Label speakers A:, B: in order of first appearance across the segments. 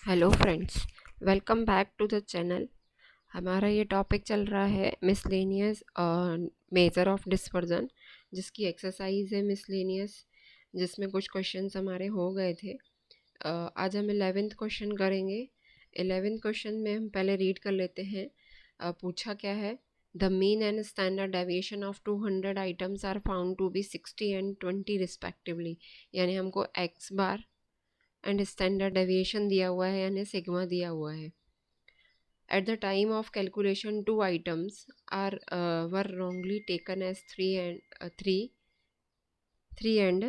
A: Hello friends, welcome back to the channel. हमारा ये topic चल रहा है मिसलेनियस मेजर ऑफ डिस्पर्जन, जिसकी एक्सरसाइज है मिसलेनियस, जिसमें कुछ क्वेश्चंस हमारे हो गए थे। आज हम 11th क्वेश्चन करेंगे। 11th क्वेश्चन में हम पहले रीड कर लेते हैं। पूछा क्या है, the mean and standard deviation of 200 items are found to be 60 and 20 respectively. यानी हमको X bar and standard deviation दिया हुआ है, यानी सिग्मा दिया हुआ है। At the time of calculation two items are were wrongly taken as three and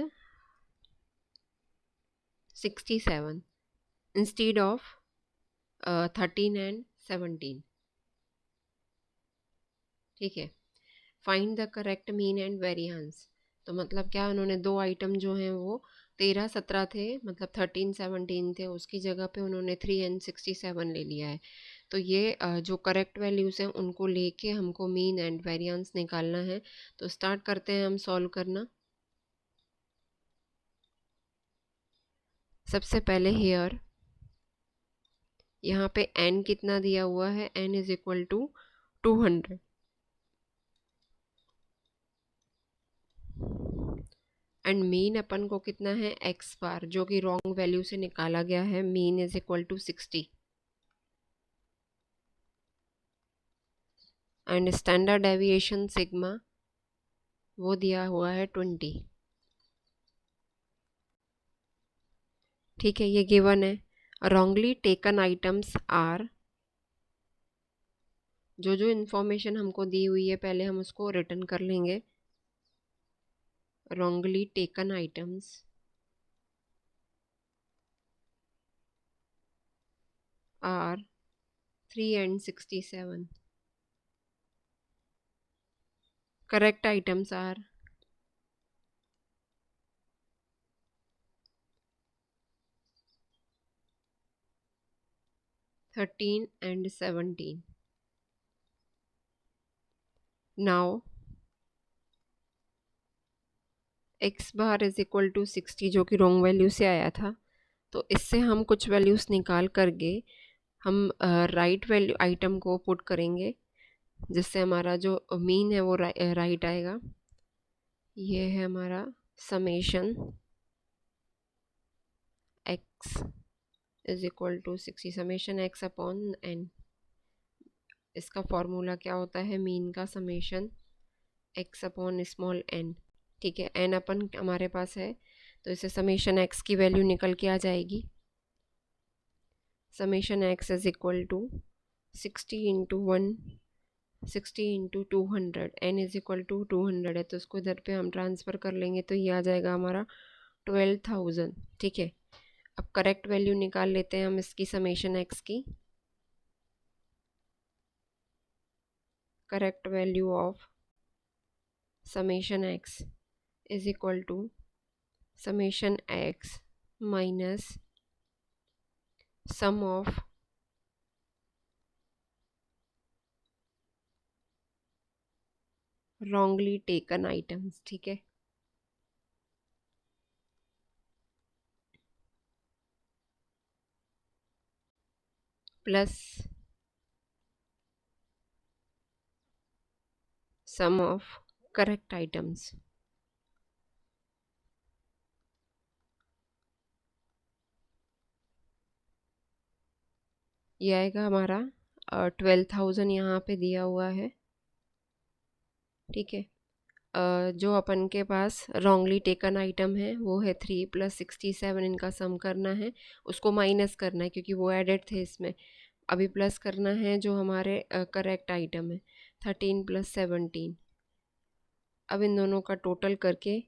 A: 67 instead of 13 and 17। ठीक है, find the correct mean and variance. तो मतलब क्या, उन्होंने दो आइटम जो हैं वो 13-17 थे, मतलब 13-17 थे, उसकी जगह पे उन्होंने 3 एंड 67 ले लिया है। तो ये जो करेक्ट वैल्यूज़ हैं उनको लेके हमको मीन एंड वेरिएंस निकालना है। तो स्टार्ट करते हैं हम सॉल्व करना। सबसे पहले हेयर, यहाँ पे n कितना दिया हुआ है, n is equal to 200 and mean अपन को कितना है x बार, जो कि रॉन्ग वैल्यू से निकाला गया है। Mean is equal to 60 and standard deviation sigma वो दिया हुआ है 20। ठीक है, ये गिवन है। रॉन्गली टेकन आइटम्स आर, जो जो इन्फॉर्मेशन हमको दी हुई है पहले हम उसको रिटर्न कर लेंगे। Wrongly taken items are 3 and 67। Correct items are 13 and 17। Now x bar is equal to 60, जो कि रॉन्ग वैल्यू से आया था। तो इससे हम कुछ वैल्यूज़ निकाल करके हम राइट वैल्यू आइटम को पुट करेंगे, जिससे हमारा जो मीन है वो राइट आएगा। ये है हमारा summation x is equal to 60, summation x upon n। इसका फॉर्मूला क्या होता है, मीन का summation x upon small n। ठीक है, n अपन हमारे पास है, तो इसे समेशन x की वैल्यू निकल के आ जाएगी। Summation x is equal to 60 into 1, 60 into 200, n is equal to 200 है, तो उसको इधर पे हम ट्रांसफ़र कर लेंगे, तो ये आ जाएगा हमारा 12,000। ठीक है, अब करेक्ट वैल्यू निकाल लेते हैं हम इसकी, समेशन x की। Correct value of summation x is equal to summation x minus sum of wrongly taken items. ठीक है, plus sum of correct items. ये आएगा हमारा 12,000 यहाँ पे दिया हुआ है। ठीक है, जो अपन के पास रॉन्गली टेकन आइटम है वो है 3 प्लस 67, इनका सम करना है, उसको माइनस करना है क्योंकि वो एडेड थे इसमें। अभी प्लस करना है जो हमारे करेक्ट आइटम है, 13 प्लस 17। अब इन दोनों का टोटल करके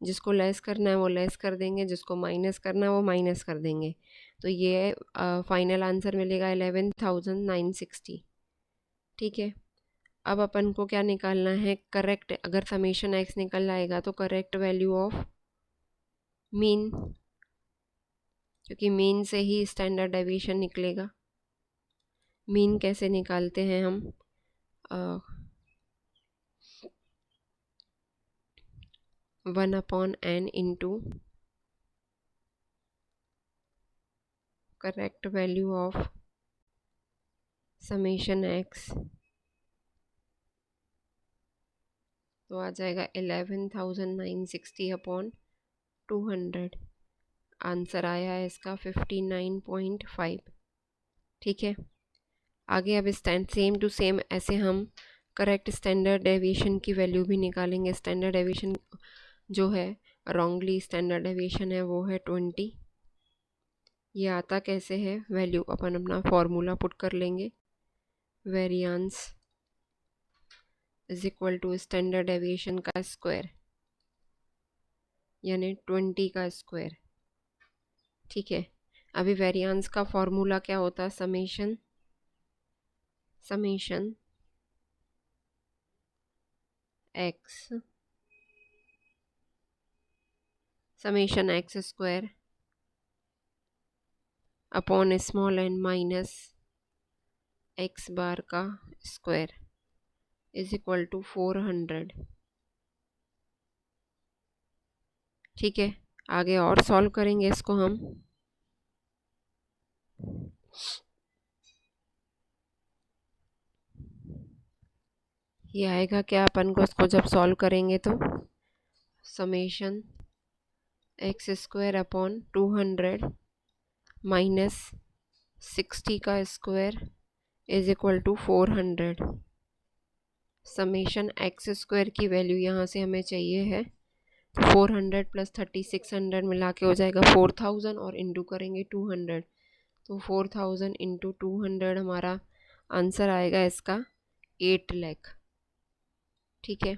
A: जिसको लेस करना है वो लेस कर देंगे, जिसको माइनस करना है वो माइनस कर देंगे। तो ये फाइनल आंसर मिलेगा 11,960। ठीक है, अब अपन को क्या निकालना है, करेक्ट। अगर समेशन x निकल आएगा तो करेक्ट वैल्यू ऑफ मीन, क्योंकि मीन से ही स्टैंडर्ड डेविएशन निकलेगा। मीन कैसे निकालते हैं हम, 1/n into correct value of summation x, तो आ जाएगा 11,960 अपॉन 200। आंसर आया है इसका 59.5। ठीक है, आगे अब सेम टू सेम ऐसे हम करेक्ट स्टैंडर्ड डेविएशन की वैल्यू भी निकालेंगे। स्टैंडर्ड डेविएशन जो है, रॉन्गली स्टैंडर्ड डेविएशन है, वो है 20। ये आता कैसे है, वैल्यू अपन अपना फॉर्मूला पुट कर लेंगे। Variance is equal to standard deviation का स्क्वायर, यानी 20 का स्क्वायर। ठीक है, अभी वेरिएंस का फॉर्मूला क्या होता है, summation x square upon small n minus x bar का स्क्वायर इज इक्वल टू 400। ठीक है, आगे और सॉल्व करेंगे इसको हम। ये आएगा क्या अपन को, इसको जब सॉल्व करेंगे तो summation x square upon 200 minus 60 का square is equal to 400। Summation x square की वैल्यू यहाँ से हमें चाहिए है, 400 प्लस 3600 मिला के हो जाएगा 4000, और इंटू करेंगे 200, तो 4000 इंटू 200 हमारा आंसर आएगा इसका 8 लाख। ठीक है,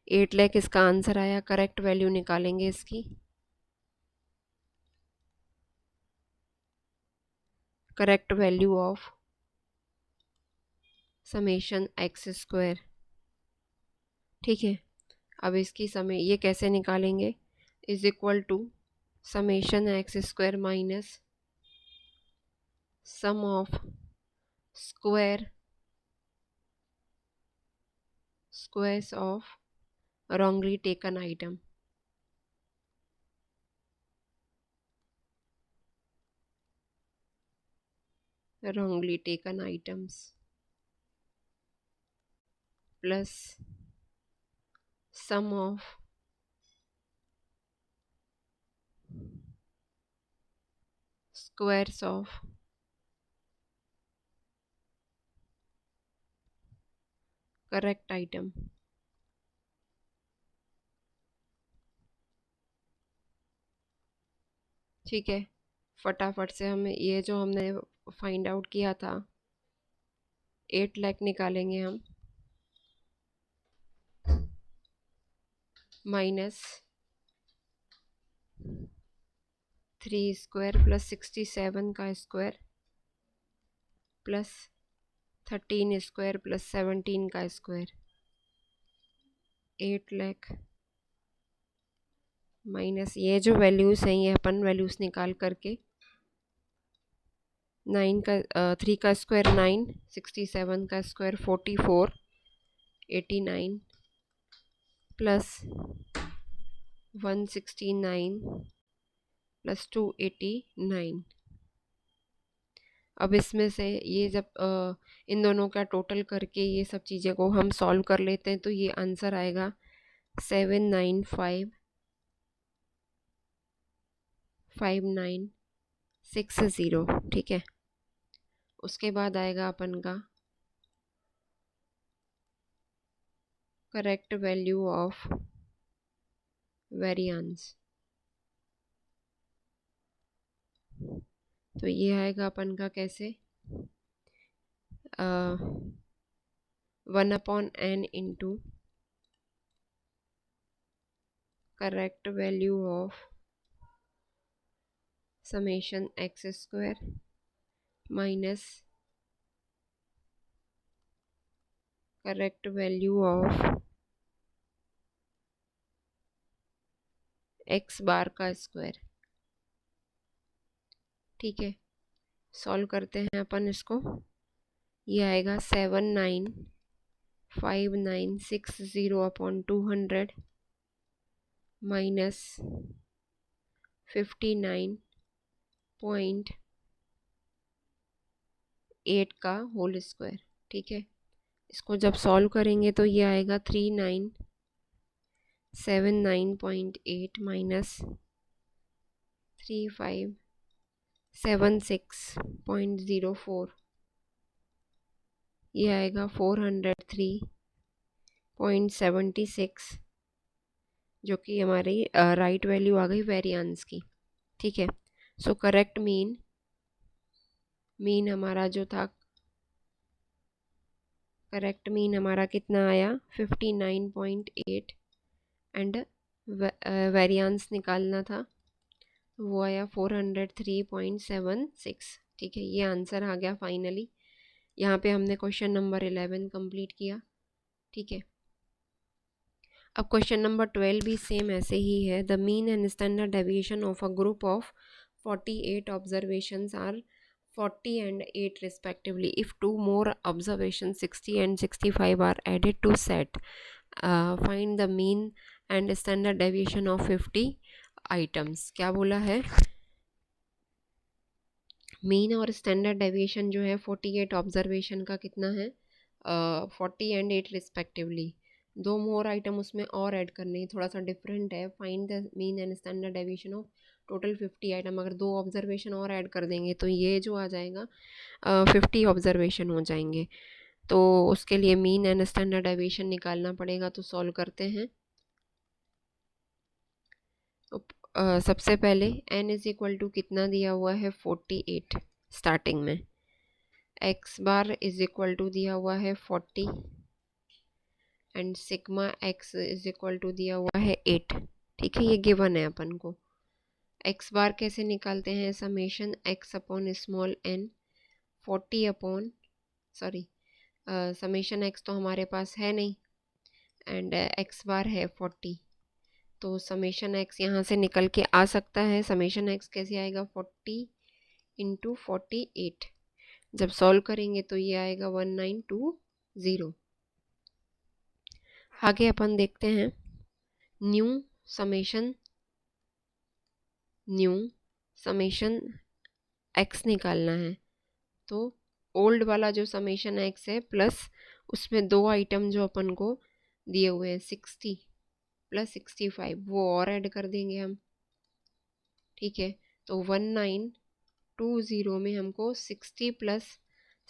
A: 8 लाख इसका आंसर आया। करेक्ट वैल्यू निकालेंगे इसकी। Correct value of summation x square. ठीक है, अब इसकी समय ये कैसे निकालेंगे, is equal to summation x square minus sum of squares of wrongly taken item। wrongly taken items plus sum of squares of correct item। ठीक है, फटाफट से हमें ये जो हमने फाइंड आउट किया था 8 लाख निकालेंगे हम, माइनस 3 स्क्वायर प्लस 67 का स्क्वायर प्लस 13 स्क्वायर प्लस 17 का स्क्वायर, 8 लाख माइनस ये जो वैल्यूज़ हैं ये अपन वैल्यूज़ निकाल करके 3 का स्क्वायर 9, 67 का स्क्वायर 44, 89 प्लस 169 प्लस 289। अब इसमें से ये जब इन दोनों का टोटल करके ये सब चीज़ें को हम सॉल्व कर लेते हैं तो ये आंसर आएगा 7955960। ठीक है, उसके बाद आएगा अपन का करेक्ट वैल्यू ऑफ वेरिएंस। तो ये आएगा अपन का कैसे, 1/n into correct value of summation x square minus correct value of x bar का स्क्वायर। ठीक है, सॉल्व करते हैं अपन इसको। ये आएगा 79596 अपॉन 200 माइनस 59.5 8 का होल स्क्वायर। ठीक है, इसको जब सॉल्व करेंगे तो ये आएगा 3979.8 माइनस 3576.04, ये आएगा 403.76, जो कि हमारी राइट वैल्यू आ गई वेरिएंस की। ठीक है, सो करेक्ट मीन हमारा जो था, करेक्ट मीन हमारा कितना आया 59.8 एंड वेरिएंस निकालना था, वो आया 403.76। ठीक है, ये आंसर आ गया फाइनली। यहाँ पे हमने क्वेश्चन नंबर 11 कंप्लीट किया। ठीक है, अब क्वेश्चन नंबर 12 भी सेम ऐसे ही है। The mean and standard deviation of a group of 48 observations are 40 and 8 respectively. If two more observations 60 and 65 are added to set, find the mean and standard deviation of 50 items. क्या बोला है, mean और standard deviation जो है 48 observation का कितना है, 40 and 8 respectively. दो मोर आइटम उसमें और ऐड करने हैं, थोड़ा सा डिफरेंट है। Find the mean and standard deviation of total 50 item. अगर दो ऑब्जर्वेशन और ऐड कर देंगे तो ये जो आ जाएगा 50 ऑब्जर्वेशन हो जाएंगे। तो उसके लिए मीन एंड स्टैंडर्ड डेविएशन निकालना पड़ेगा, तो सॉल्व करते हैं। सबसे पहले n इज इक्वल टू कितना दिया हुआ है 48 स्टार्टिंग में, x bar is equal to दिया हुआ है 40 and sigma x is equal to दिया हुआ है 8। ठीक है, ये गिवन है अपन को। x बार कैसे निकालते हैं, summation x upon small n 40 upon summation x तो हमारे पास है नहीं एंड x बार है 40, तो समेशन x यहाँ से निकल के आ सकता है। समेशन x कैसे आएगा 40 इंटू 48, जब सॉल्व करेंगे तो ये आएगा 1920। आगे अपन देखते हैं न्यू समेशन x निकालना है। तो ओल्ड वाला जो समेशन x है प्लस उसमें दो आइटम जो अपन को दिए हुए हैं 60 प्लस 65, वो और ऐड कर देंगे हम। ठीक है, तो 1920 में हमको 60 प्लस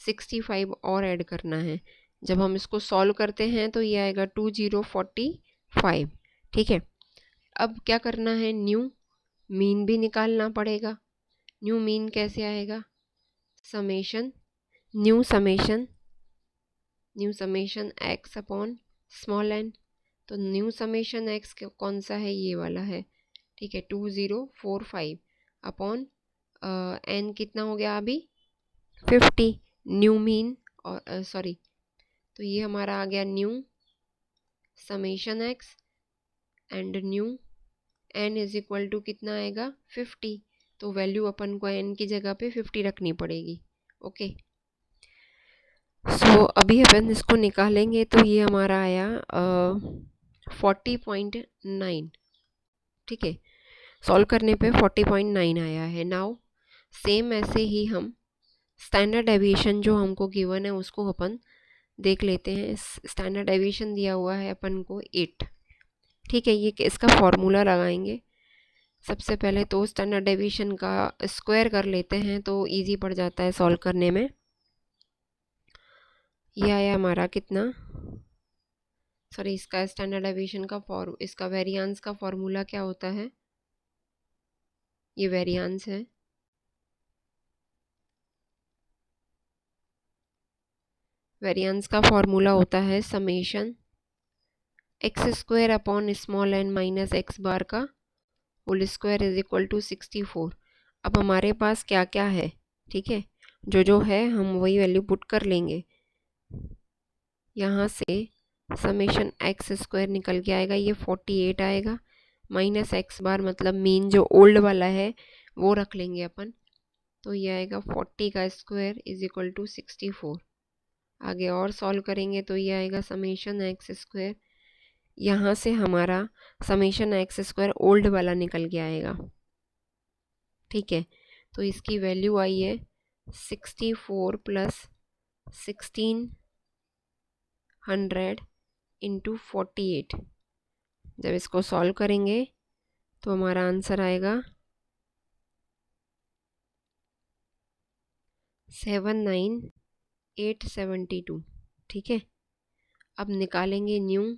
A: 65 और ऐड करना है। जब हम इसको सॉल्व करते हैं तो ये आएगा 2045। ठीक है, अब क्या करना है, न्यू मीन भी निकालना पड़ेगा। न्यू मीन कैसे आएगा, new summation x upon small n। तो न्यू समेशन x कौन सा है, ये वाला है। ठीक है, 2045 अपॉन n कितना हो गया अभी 50, न्यू मीन और तो ये हमारा आ गया new summation x and new n is equal to कितना आएगा 50। तो वैल्यू अपन को n की जगह पे 50 रखनी पड़ेगी। ओके, सो अभी अपन इसको निकालेंगे तो ये हमारा आया 40.9। ठीक है, सॉल्व करने पे 40.9 आया है। नाउ सेम ऐसे ही हम स्टैंडर्ड डेविएशन जो हमको गिवन है उसको अपन देख लेते हैं। स्टैंडर्ड डेविएशन दिया हुआ है अपन को 8। ठीक है, ये इसका फॉर्मूला लगाएंगे। सबसे पहले तो स्टैंडर्ड डेविएशन का स्क्वायर कर लेते हैं तो इजी पड़ जाता है सॉल्व करने में। ये आया हमारा कितना, इसका स्टैंडर्ड डेविएशन का इसका वेरिएंस का फॉर्मूला क्या होता है, ये वेरिएंस है। वेरिएंस का फॉर्मूला होता है summation x square upon small n minus x bar का whole square is equal to 64। अब हमारे पास क्या क्या है, ठीक है, जो है हम वही वैल्यू पुट कर लेंगे। यहाँ से समेशन एक्स स्क्वायर निकल के आएगा, ये 48 आएगा, माइनस एक्स बार मतलब मीन जो ओल्ड वाला है वो रख लेंगे अपन। तो ये आएगा 40 का स्क्वायर इज इक्वल टू 64। आगे और सॉल्व करेंगे तो ये आएगा समेशन एक्स स्क्वायर, यहाँ से हमारा समेशन एक्स स्क्वायर ओल्ड वाला निकल के आएगा। ठीक है, तो इसकी वैल्यू आई है 64 प्लस 1600 इंटू 48। जब इसको सॉल्व करेंगे तो हमारा आंसर आएगा 79872। ठीक है, अब निकालेंगे new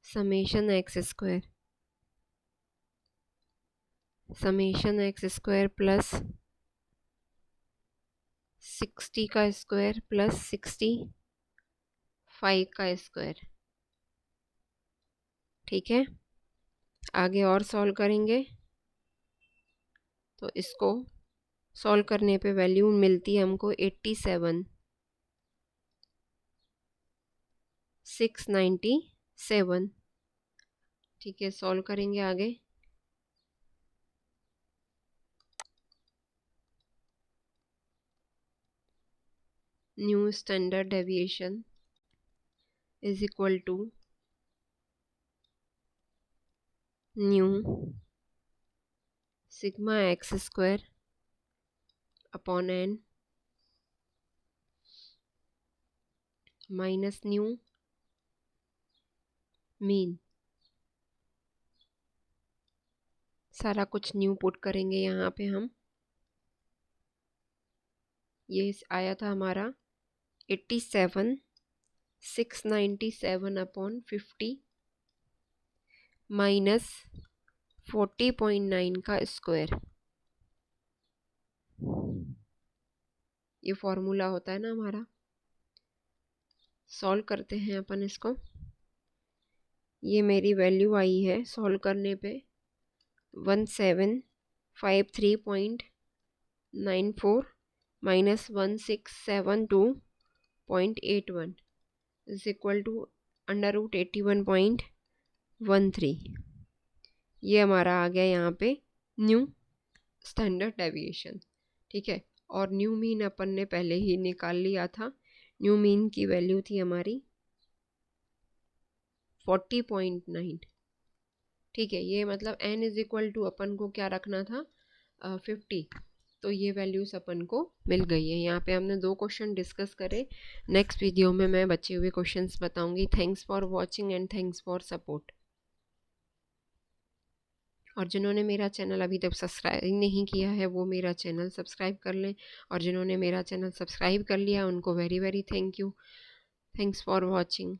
A: summation x square plus 60 का स्क्वायर प्लस 65 का स्क्वायर। ठीक है, आगे और सॉल्व करेंगे तो इसको सॉल्व करने पे वैल्यू मिलती है हमको 87,697। ठीक है, सॉल्व करेंगे आगे। New standard deviation is equal to new sigma x square upon n minus new mean. सारा कुछ न्यू पुट करेंगे यहाँ पे हम। ये आया था हमारा 87,697 अपॉन 50 माइनस 40.9 का स्क्वायर। ये फॉर्मूला होता है ना हमारा। सॉल्व करते हैं अपन इसको। ये मेरी वैल्यू आई है सॉल्व करने पे 1753.94 माइनस 1672.81 इज इक्वल टू √81.13। ये हमारा आ गया यहाँ पे न्यू स्टैंडर्ड डेविएशन। ठीक है, और न्यू मीन अपन ने पहले ही निकाल लिया था। न्यू मीन की वैल्यू थी हमारी 40.9। ठीक है, ये मतलब n इज इक्वल टू अपन को क्या रखना था 50। तो ये वैल्यूज अपन को मिल गई है। यहाँ पे हमने 2 क्वेश्चन डिस्कस करे। नेक्स्ट वीडियो में मैं बचे हुए क्वेश्चंस बताऊंगी। Thanks for watching and thanks for support. और जिन्होंने मेरा चैनल अभी तक सब्सक्राइब नहीं किया है वो मेरा चैनल सब्सक्राइब कर लें, और जिन्होंने मेरा चैनल सब्सक्राइब कर लिया उनको very very thank you. Thanks for watching.